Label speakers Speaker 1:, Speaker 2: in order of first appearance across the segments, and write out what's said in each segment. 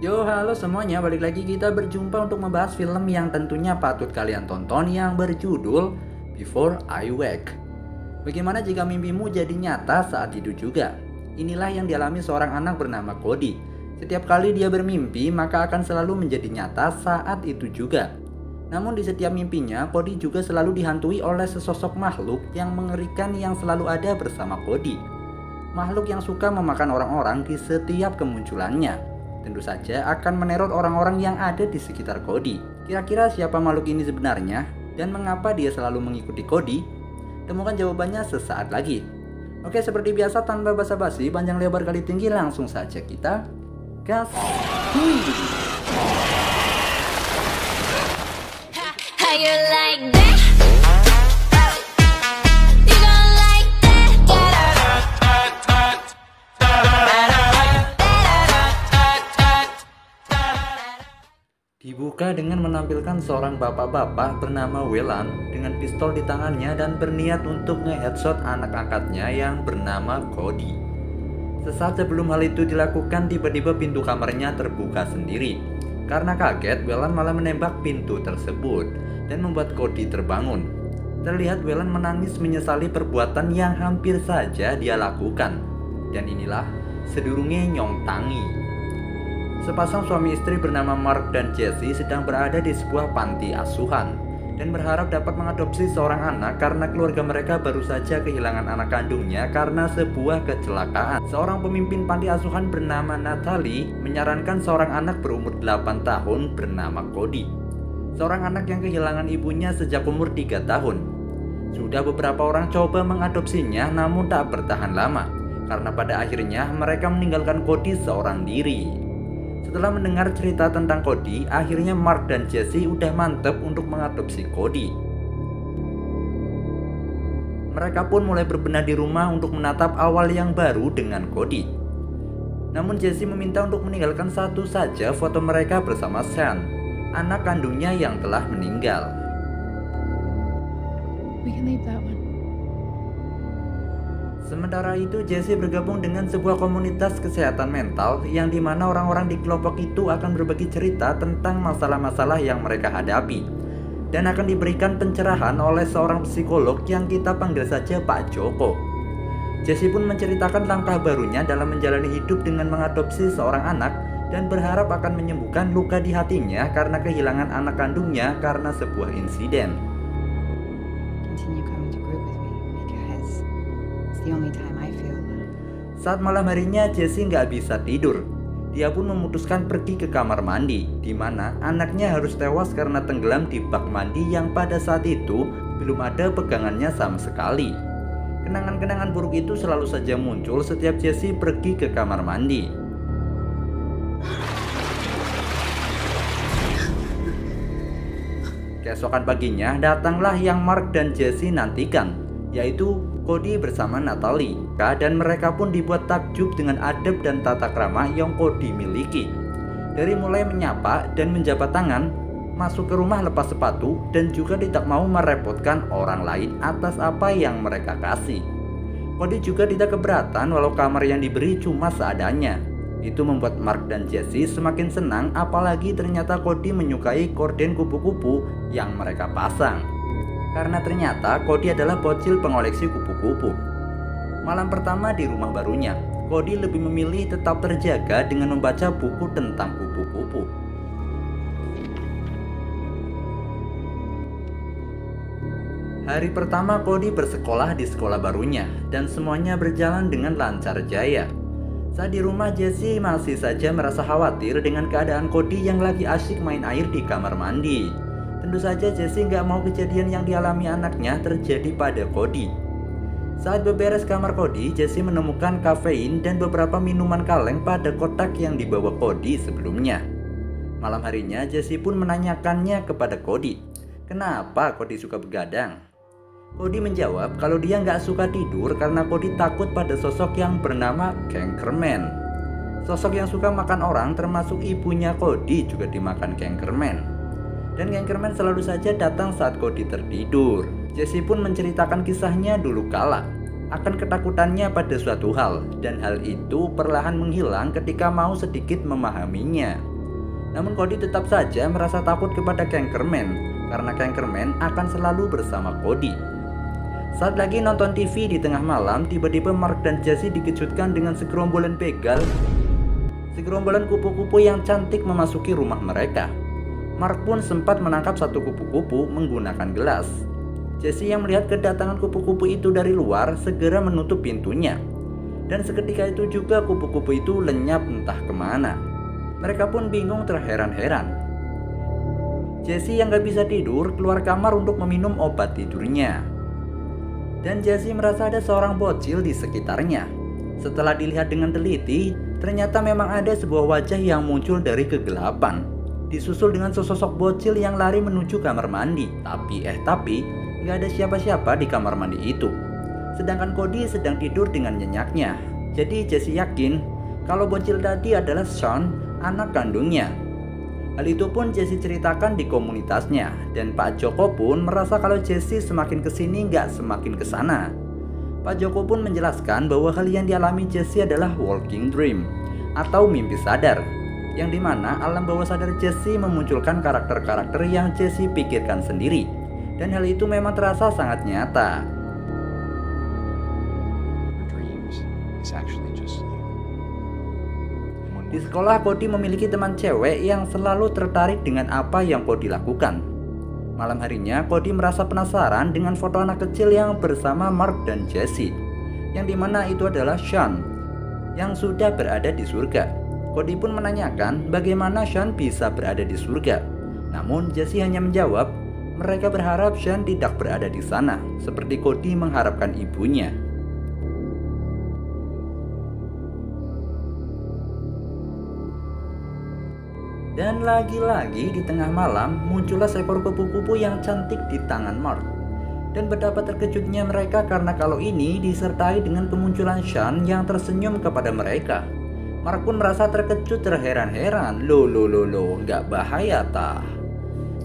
Speaker 1: Yo, halo semuanya, balik lagi kita berjumpa untuk membahas film yang tentunya patut kalian tonton yang berjudul Before I Wake. Bagaimana jika mimpimu jadi nyata saat tidur juga? Inilah yang dialami seorang anak bernama Cody. Setiap kali dia bermimpi, maka akan selalu menjadi nyata saat itu juga. Namun di setiap mimpinya, Cody juga selalu dihantui oleh sesosok makhluk yang mengerikan yang selalu ada bersama Cody. Makhluk yang suka memakan orang-orang di setiap kemunculannya. Tentu saja akan meneror orang-orang yang ada di sekitar Cody. Kira-kira siapa makhluk ini sebenarnya? Dan mengapa dia selalu mengikuti Cody? Temukan jawabannya sesaat lagi. Oke, seperti biasa tanpa basa-basi, panjang lebar kali tinggi, langsung saja kita gas.
Speaker 2: How you like that? You gon' like that?
Speaker 1: Dibuka dengan menampilkan seorang bapak-bapak bernama Wellan dengan pistol di tangannya dan berniat untuk nge-headshot anak angkatnya yang bernama Cody. Sesaat sebelum hal itu dilakukan, tiba-tiba pintu kamarnya terbuka sendiri. Karena kaget, Wellan malah menembak pintu tersebut dan membuat Cody terbangun. Terlihat Wellan menangis menyesali perbuatan yang hampir saja dia lakukan. Dan inilah sedurunge Nyong Tangi. Sepasang suami istri bernama Mark dan Jessie sedang berada di sebuah panti asuhan dan berharap dapat mengadopsi seorang anak karena keluarga mereka baru saja kehilangan anak kandungnya karena sebuah kecelakaan. Seorang pemimpin panti asuhan bernama Natalie menyarankan seorang anak berumur 8 tahun bernama Cody. Seorang anak yang kehilangan ibunya sejak umur 3 tahun. Sudah beberapa orang coba mengadopsinya namun tak bertahan lama karena pada akhirnya mereka meninggalkan Cody seorang diri. Setelah mendengar cerita tentang Cody, akhirnya Mark dan Jessie udah mantep untuk mengadopsi Cody. Mereka pun mulai berbenah di rumah untuk menatap awal yang baru dengan Cody. Namun Jessie meminta untuk meninggalkan satu saja foto mereka bersama Sean, anak kandungnya yang telah meninggal.
Speaker 3: We can leave that one.
Speaker 1: Sementara itu, Jessie bergabung dengan sebuah komunitas kesehatan mental yang dimana orang-orang di kelompok itu akan berbagi cerita tentang masalah-masalah yang mereka hadapi dan akan diberikan pencerahan oleh seorang psikolog yang kita panggil saja Pak Joko. Jessie pun menceritakan langkah barunya dalam menjalani hidup dengan mengadopsi seorang anak dan berharap akan menyembuhkan luka di hatinya karena kehilangan anak kandungnya karena sebuah insiden.
Speaker 3: Continue coming to group with me because it's the only time I feel.
Speaker 1: Saat malam harinya, Jessie nggak bisa tidur. Dia pun memutuskan pergi ke kamar mandi, di mana anaknya harus tewas karena tenggelam di bak mandi yang pada saat itu belum ada pegangannya sama sekali. Kenangan-kenangan buruk itu selalu saja muncul setiap Jessie pergi ke kamar mandi. Keesokan paginya, datanglah yang Mark dan Jessie nantikan, yaitu Cody bersama Natalie, dan mereka pun dibuat takjub dengan adab dan tata krama yang Cody miliki. Dari mulai menyapa dan menjabat tangan, masuk ke rumah lepas sepatu, dan juga tidak mau merepotkan orang lain atas apa yang mereka kasih. Cody juga tidak keberatan walau kamar yang diberi cuma seadanya. Itu membuat Mark dan Jessie semakin senang, apalagi ternyata Cody menyukai korden kupu-kupu yang mereka pasang. Karena ternyata Cody adalah bocil pengoleksi kupu-kupu. Malam pertama di rumah barunya, Cody lebih memilih tetap terjaga dengan membaca buku tentang kupu-kupu. Hari pertama Cody bersekolah di sekolah barunya dan semuanya berjalan dengan lancar jaya. Saat di rumah, Jessie masih saja merasa khawatir dengan keadaan Cody yang lagi asyik main air di kamar mandi. Tentu saja Jessie nggak mau kejadian yang dialami anaknya terjadi pada Cody. Saat beberes kamar Cody, Jessie menemukan kafein dan beberapa minuman kaleng pada kotak yang dibawa Cody sebelumnya. Malam harinya, Jessie pun menanyakannya kepada Cody, kenapa Cody suka begadang? Cody menjawab kalau dia nggak suka tidur karena Cody takut pada sosok yang bernama Cankerman. Sosok yang suka makan orang, termasuk ibunya Cody juga dimakan Cankerman. Dan Cankerman selalu saja datang saat Cody tertidur. Jessie pun menceritakan kisahnya dulu kala akan ketakutannya pada suatu hal, dan hal itu perlahan menghilang ketika mau sedikit memahaminya. Namun Cody tetap saja merasa takut kepada Kankerman karena Kankerman akan selalu bersama Cody. Saat lagi nonton TV di tengah malam, tiba-tiba Mark dan Jesse dikejutkan dengan segerombolan begal. Segerombolan kupu-kupu yang cantik memasuki rumah mereka. Mark pun sempat menangkap satu kupu-kupu menggunakan gelas. Jesse yang melihat kedatangan kupu-kupu itu dari luar segera menutup pintunya. Dan seketika itu juga kupu-kupu itu lenyap entah kemana. Mereka pun bingung terheran-heran. Jesse yang gak bisa tidur keluar kamar untuk meminum obat tidurnya. Dan Jesse merasa ada seorang bocil di sekitarnya. Setelah dilihat dengan teliti, ternyata memang ada sebuah wajah yang muncul dari kegelapan, disusul dengan sesosok bocil yang lari menuju kamar mandi. Tapi gak ada siapa-siapa di kamar mandi itu. Sedangkan Cody sedang tidur dengan nyenyaknya. Jadi Jesse yakin kalau bocil tadi adalah Sean, anak kandungnya. Hal itu pun Jesse ceritakan di komunitasnya, dan Pak Joko pun merasa kalau Jesse semakin kesini gak semakin kesana. Pak Joko pun menjelaskan bahwa hal yang dialami Jesse adalah walking dream atau mimpi sadar, yang dimana alam bawah sadar Jesse memunculkan karakter-karakter yang Jesse pikirkan sendiri, dan hal itu memang terasa sangat nyata. Di sekolah, Cody memiliki teman cewek yang selalu tertarik dengan apa yang Cody lakukan. Malam harinya, Cody merasa penasaran dengan foto anak kecil yang bersama Mark dan Jesse, yang dimana itu adalah Sean, yang sudah berada di surga. Cody pun menanyakan bagaimana Sean bisa berada di surga. Namun Jesse hanya menjawab, mereka berharap Sean tidak berada di sana, seperti Cody mengharapkan ibunya. Dan lagi-lagi di tengah malam muncullah seekor kupu-kupu yang cantik di tangan Mark. Dan betapa terkejutnya mereka karena kalau ini disertai dengan kemunculan Sean yang tersenyum kepada mereka. Mark pun merasa terkejut terheran-heran. Loh, nggak bahaya tah?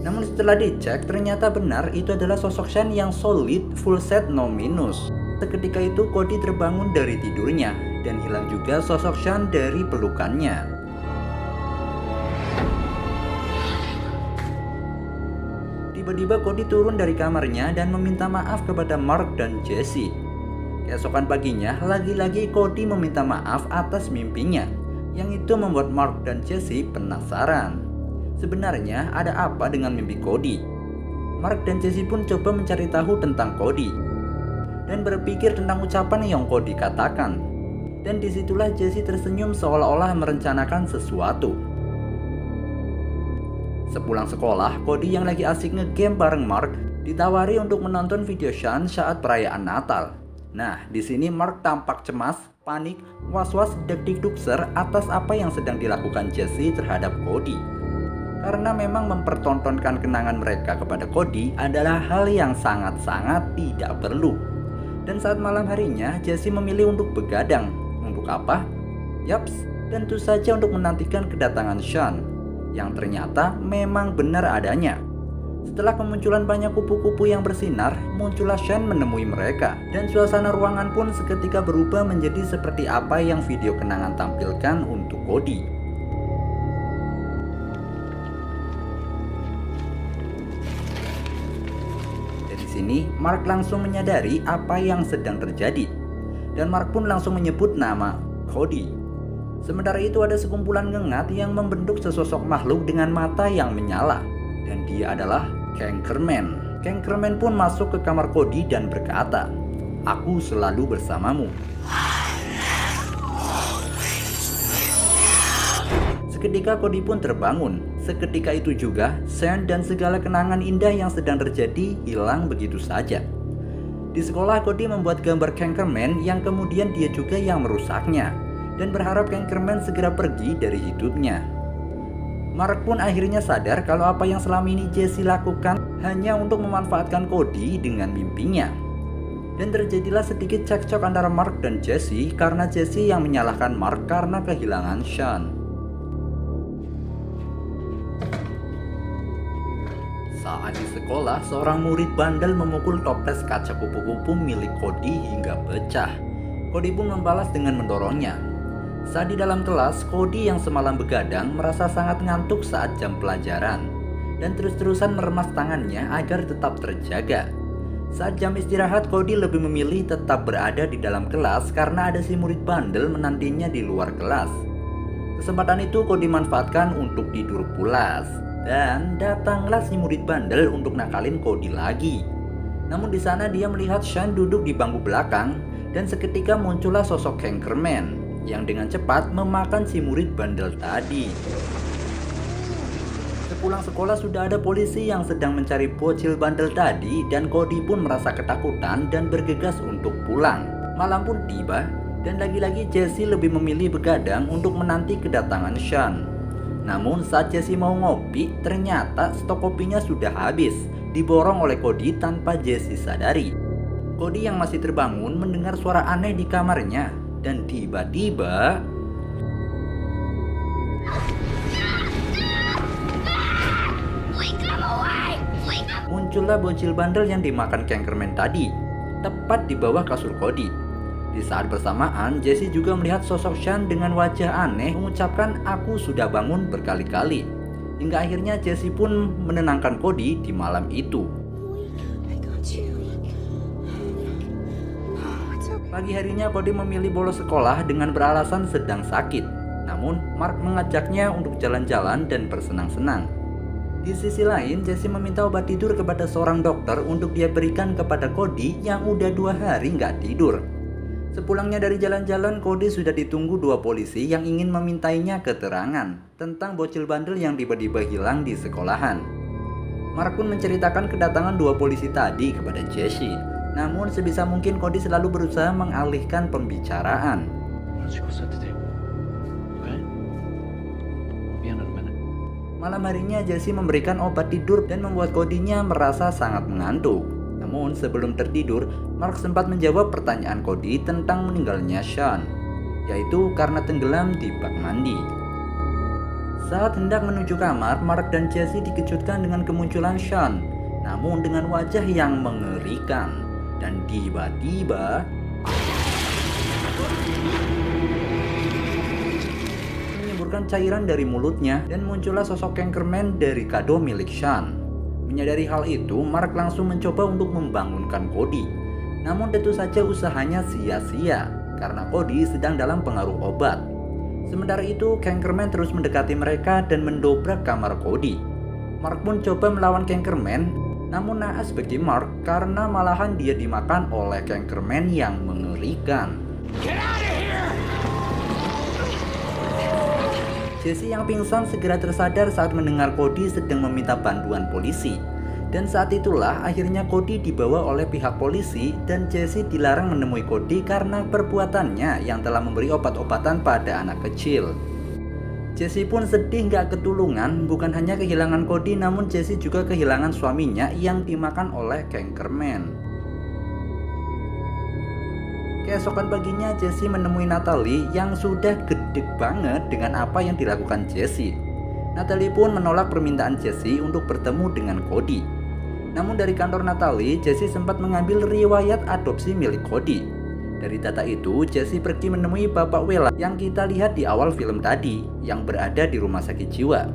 Speaker 1: Namun setelah dicek ternyata benar itu adalah sosok Sean yang solid, full set no minus. Seketika itu Cody terbangun dari tidurnya dan hilang juga sosok Sean dari pelukannya. Tiba-tiba Cody turun dari kamarnya dan meminta maaf kepada Mark dan Jesse. Keesokan paginya, lagi-lagi Cody meminta maaf atas mimpinya, yang itu membuat Mark dan Jesse penasaran. Sebenarnya ada apa dengan mimpi Cody? Mark dan Jesse pun coba mencari tahu tentang Cody dan berpikir tentang ucapan yang Cody katakan. Dan disitulah Jesse tersenyum seolah-olah merencanakan sesuatu. Sepulang sekolah, Cody yang lagi asik ngegame bareng Mark ditawari untuk menonton video Sean saat perayaan Natal. Nah, di sini Mark tampak cemas, panik, was-was, deg-deg-dugser atas apa yang sedang dilakukan Jesse terhadap Cody. Karena memang mempertontonkan kenangan mereka kepada Cody adalah hal yang sangat-sangat tidak perlu. Dan saat malam harinya, Jesse memilih untuk begadang. Untuk apa? Yaps, tentu saja untuk menantikan kedatangan Sean, yang ternyata memang benar adanya. Setelah kemunculan banyak kupu-kupu yang bersinar, muncullah Sean menemui mereka, dan suasana ruangan pun seketika berubah menjadi seperti apa yang video kenangan tampilkan untuk Cody. Dari sini, Mark langsung menyadari apa yang sedang terjadi, dan Mark pun langsung menyebut nama Cody. Sementara itu ada sekumpulan ngengat yang membentuk sesosok makhluk dengan mata yang menyala, dan dia adalah Kankerman. Kankerman pun masuk ke kamar Cody dan berkata, "Aku selalu bersamamu." Seketika Cody pun terbangun. Seketika itu juga Sean dan segala kenangan indah yang sedang terjadi hilang begitu saja. Di sekolah, Cody membuat gambar Kankerman yang kemudian dia juga yang merusaknya, dan berharap Kankerman segera pergi dari hidupnya. Mark pun akhirnya sadar kalau apa yang selama ini Jesse lakukan hanya untuk memanfaatkan Cody dengan mimpinya. Dan terjadilah sedikit cekcok antara Mark dan Jesse karena Jesse yang menyalahkan Mark karena kehilangan Sean. Saat di sekolah, seorang murid bandel memukul toples kaca kupu-kupu milik Cody hingga pecah. Cody pun membalas dengan mendorongnya. Saat di dalam kelas, Cody yang semalam begadang merasa sangat ngantuk saat jam pelajaran dan terus-terusan meremas tangannya agar tetap terjaga. Saat jam istirahat, Cody lebih memilih tetap berada di dalam kelas karena ada si murid bandel menantinya di luar kelas. Kesempatan itu Cody manfaatkan untuk tidur pulas, dan datanglah si murid bandel untuk nakalin Cody lagi. Namun di sana dia melihat Sean duduk di bangku belakang dan seketika muncullah sosok Anchorman yang dengan cepat memakan si murid bandel tadi. Sepulang sekolah sudah ada polisi yang sedang mencari bocil bandel tadi dan Cody pun merasa ketakutan dan bergegas untuk pulang. Malam pun tiba dan lagi-lagi Jesse lebih memilih begadang untuk menanti kedatangan Sean. Namun saat Jesse mau ngopi, ternyata stok kopinya sudah habis, diborong oleh Cody tanpa Jesse sadari. Cody yang masih terbangun mendengar suara aneh di kamarnya dan tiba-tiba muncullah bocil bandel yang dimakan Anchorman tadi, tepat di bawah kasur Cody. Di saat bersamaan, Jesse juga melihat sosok Sean dengan wajah aneh mengucapkan "aku sudah bangun" berkali-kali. Hingga akhirnya Jesse pun menenangkan Cody di malam itu. Pagi harinya Cody memilih bolos sekolah dengan beralasan sedang sakit. Namun Mark mengajaknya untuk jalan-jalan dan bersenang-senang. Di sisi lain, Jesse meminta obat tidur kepada seorang dokter untuk dia berikan kepada Cody yang udah 2 hari nggak tidur. Sepulangnya dari jalan-jalan, Cody sudah ditunggu 2 polisi yang ingin memintainya keterangan tentang bocil bandel yang tiba-tiba hilang di sekolahan. Mark pun menceritakan kedatangan 2 polisi tadi kepada Jesse. Namun sebisa mungkin Cody selalu berusaha mengalihkan pembicaraan. Malam harinya Jesse memberikan obat tidur dan membuat Cody-nya merasa sangat mengantuk. Namun sebelum tertidur, Mark sempat menjawab pertanyaan Cody tentang meninggalnya Sean, yaitu karena tenggelam di bak mandi. Saat hendak menuju kamar, Mark dan Jesse dikejutkan dengan kemunculan Sean, namun dengan wajah yang mengerikan. Dan tiba-tiba menyemburkan cairan dari mulutnya dan muncullah sosok Anchorman dari kado milik Sean. Menyadari hal itu, Mark langsung mencoba untuk membangunkan Cody. Namun tentu saja usahanya sia-sia karena Cody sedang dalam pengaruh obat. Sementara itu, Anchorman terus mendekati mereka dan mendobrak kamar Cody. Mark pun coba melawan Anchorman, namun naas bagi Mark karena malahan dia dimakan oleh Anchorman yang mengerikan. Jesse yang pingsan segera tersadar saat mendengar Cody sedang meminta bantuan polisi. Dan saat itulah akhirnya Cody dibawa oleh pihak polisi dan Jesse dilarang menemui Cody karena perbuatannya yang telah memberi obat-obatan pada anak kecil. Jesse pun sedih gak ketulungan, bukan hanya kehilangan Cody namun Jesse juga kehilangan suaminya yang dimakan oleh Anchorman. Keesokan paginya Jesse menemui Natalie yang sudah gedeg banget dengan apa yang dilakukan Jesse. Natalie pun menolak permintaan Jesse untuk bertemu dengan Cody. Namun dari kantor Natalie, Jesse sempat mengambil riwayat adopsi milik Cody. Dari data itu, Jesse pergi menemui Bapak Whelan yang kita lihat di awal film tadi, yang berada di rumah sakit jiwa.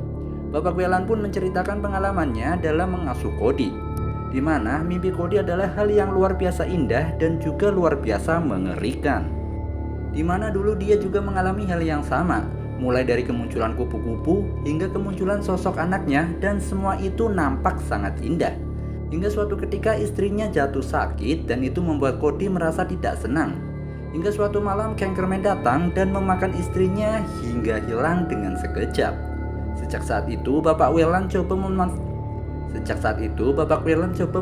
Speaker 1: Bapak Whelan pun menceritakan pengalamannya dalam mengasuh Cody, di mana mimpi Cody adalah hal yang luar biasa indah dan juga luar biasa mengerikan. Di mana dulu dia juga mengalami hal yang sama, mulai dari kemunculan kupu-kupu hingga kemunculan sosok anaknya, dan semua itu nampak sangat indah. Hingga suatu ketika istrinya jatuh sakit dan itu membuat Cody merasa tidak senang. Hingga suatu malam Anchorman datang dan memakan istrinya hingga hilang dengan sekejap. Sejak saat itu Bapak Whelan coba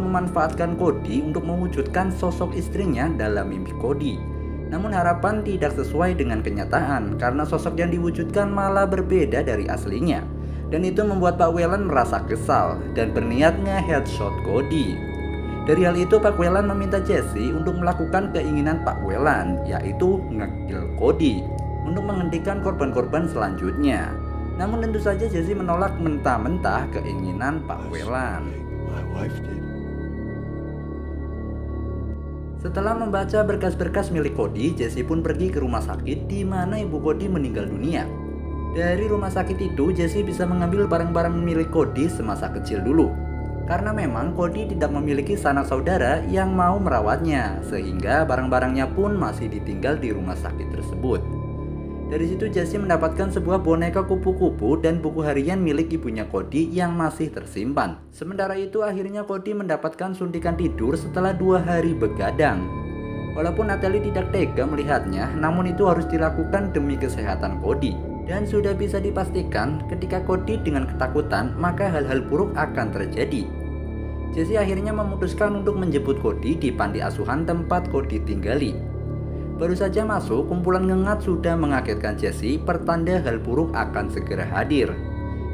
Speaker 1: memanfaatkan Cody untuk mewujudkan sosok istrinya dalam mimpi Cody. Namun harapan tidak sesuai dengan kenyataan karena sosok yang diwujudkan malah berbeda dari aslinya. Dan itu membuat Pak Whelan merasa kesal dan berniat nge-headshot Cody. Dari hal itu Pak Whelan meminta Jesse untuk melakukan keinginan Pak Whelan, yaitu nge-kill Cody untuk menghentikan korban-korban selanjutnya. Namun tentu saja Jesse menolak mentah-mentah keinginan Pak Whelan. Setelah membaca berkas-berkas milik Cody, Jesse pun pergi ke rumah sakit di mana ibu Cody meninggal dunia. Dari rumah sakit itu, Jesse bisa mengambil barang-barang milik Cody semasa kecil dulu. Karena memang Cody tidak memiliki sanak saudara yang mau merawatnya, sehingga barang-barangnya pun masih ditinggal di rumah sakit tersebut. Dari situ Jesse mendapatkan sebuah boneka kupu-kupu dan buku harian milik ibunya Cody yang masih tersimpan. Sementara itu akhirnya Cody mendapatkan suntikan tidur setelah 2 hari begadang. Walaupun Natalie tidak tega melihatnya, namun itu harus dilakukan demi kesehatan Cody. Dan sudah bisa dipastikan ketika Cody dengan ketakutan, maka hal-hal buruk akan terjadi. Jesse akhirnya memutuskan untuk menjemput Cody di panti asuhan tempat Cody tinggali. Baru saja masuk, kumpulan ngengat sudah mengagetkan Jesse, pertanda hal buruk akan segera hadir.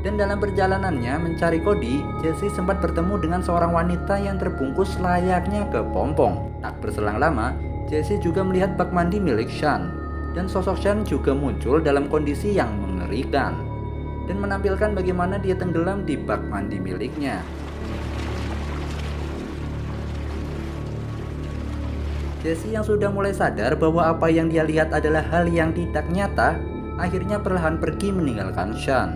Speaker 1: Dan dalam perjalanannya mencari Cody, Jesse sempat bertemu dengan seorang wanita yang terbungkus layaknya kepompong. Tak berselang lama, Jesse juga melihat bak mandi milik Sean. Dan sosok Sean juga muncul dalam kondisi yang mengerikan dan menampilkan bagaimana dia tenggelam di bak mandi miliknya. Jesse yang sudah mulai sadar bahwa apa yang dia lihat adalah hal yang tidak nyata, akhirnya perlahan pergi meninggalkan Sean.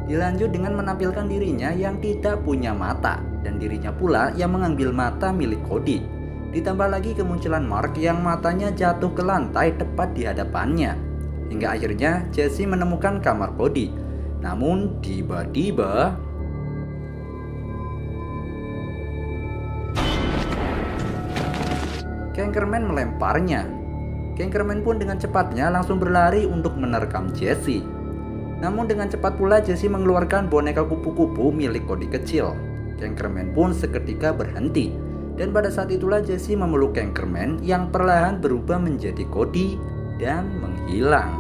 Speaker 1: Dilanjut dengan menampilkan dirinya yang tidak punya mata, dan dirinya pula yang mengambil mata milik Cody. Ditambah lagi kemunculan Mark yang matanya jatuh ke lantai tepat di hadapannya. Hingga akhirnya Jesse menemukan kamar Cody. Namun tiba-tiba Kankerman melemparnya. Kankerman pun dengan cepatnya langsung berlari untuk menerkam Jesse. Namun dengan cepat pula Jesse mengeluarkan boneka kupu-kupu milik Cody kecil. Kankerman pun seketika berhenti. Dan pada saat itulah Jesse memeluk Kankerman yang perlahan berubah menjadi Cody dan menghilang.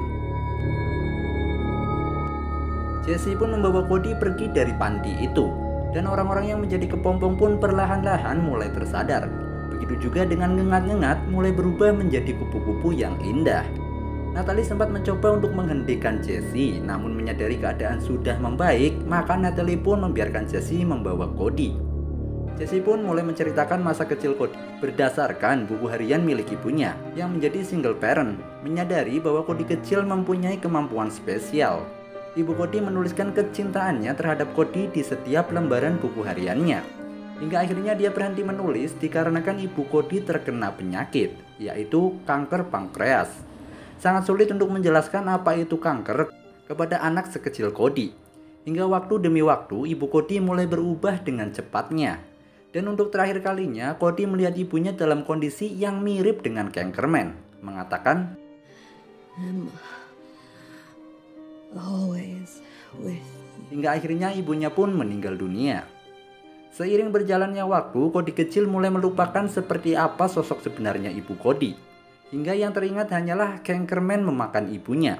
Speaker 1: Jesse pun membawa Cody pergi dari panti itu. Dan orang-orang yang menjadi kepompong pun perlahan-lahan mulai tersadar. Begitu juga dengan ngengat-ngengat mulai berubah menjadi kupu-kupu yang indah. Natalie sempat mencoba untuk menghentikan Jesse, namun menyadari keadaan sudah membaik, maka Natalie pun membiarkan Jesse membawa Cody. Jesse pun mulai menceritakan masa kecil Cody berdasarkan buku harian milik ibunya yang menjadi single parent, menyadari bahwa Cody kecil mempunyai kemampuan spesial. Ibu Cody menuliskan kecintaannya terhadap Cody di setiap lembaran buku hariannya. Hingga akhirnya dia berhenti menulis dikarenakan ibu Cody terkena penyakit, yaitu kanker pankreas. Sangat sulit untuk menjelaskan apa itu kanker kepada anak sekecil Cody. Hingga waktu demi waktu ibu Cody mulai berubah dengan cepatnya. Dan untuk terakhir kalinya Cody melihat ibunya dalam kondisi yang mirip dengan Kankerman, mengatakan,
Speaker 3: Always with you.
Speaker 1: Hingga akhirnya ibunya pun meninggal dunia. Seiring berjalannya waktu, Cody kecil mulai melupakan seperti apa sosok sebenarnya ibu Cody. Hingga yang teringat hanyalah Kankerman memakan ibunya.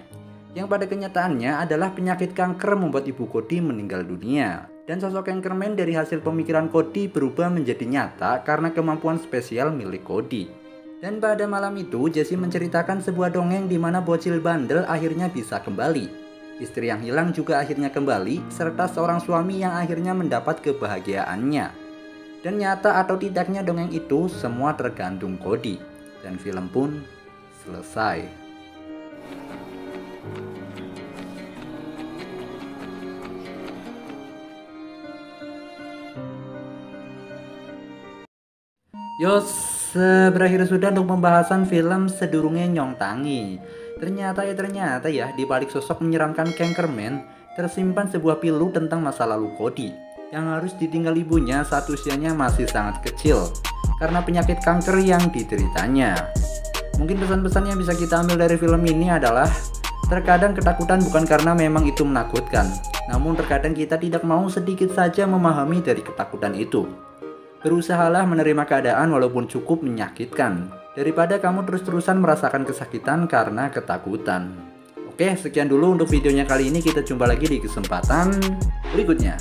Speaker 1: Yang pada kenyataannya adalah penyakit kanker membuat ibu Cody meninggal dunia. Dan sosok Kankerman dari hasil pemikiran Cody berubah menjadi nyata karena kemampuan spesial milik Cody. Dan pada malam itu, Jesse menceritakan sebuah dongeng di mana bocil bandel akhirnya bisa kembali. Istri yang hilang juga akhirnya kembali, serta seorang suami yang akhirnya mendapat kebahagiaannya. Dan nyata atau tidaknya dongeng itu semua tergantung Cody. Dan film pun selesai. Yos, berakhir sudah untuk pembahasan film Sedurunge Nyong Tangi. Ternyata ya di balik sosok menyeramkan Kankerman tersimpan sebuah pilu tentang masa lalu Cody yang harus ditinggal ibunya saat usianya masih sangat kecil karena penyakit kanker yang dideritanya. Mungkin pesan-pesan yang bisa kita ambil dari film ini adalah terkadang ketakutan bukan karena memang itu menakutkan, namun terkadang kita tidak mau sedikit saja memahami dari ketakutan itu. Berusahalah menerima keadaan walaupun cukup menyakitkan, daripada kamu terus-terusan merasakan kesakitan karena ketakutan. Oke, sekian dulu untuk videonya kali ini. Kita jumpa lagi di kesempatan berikutnya.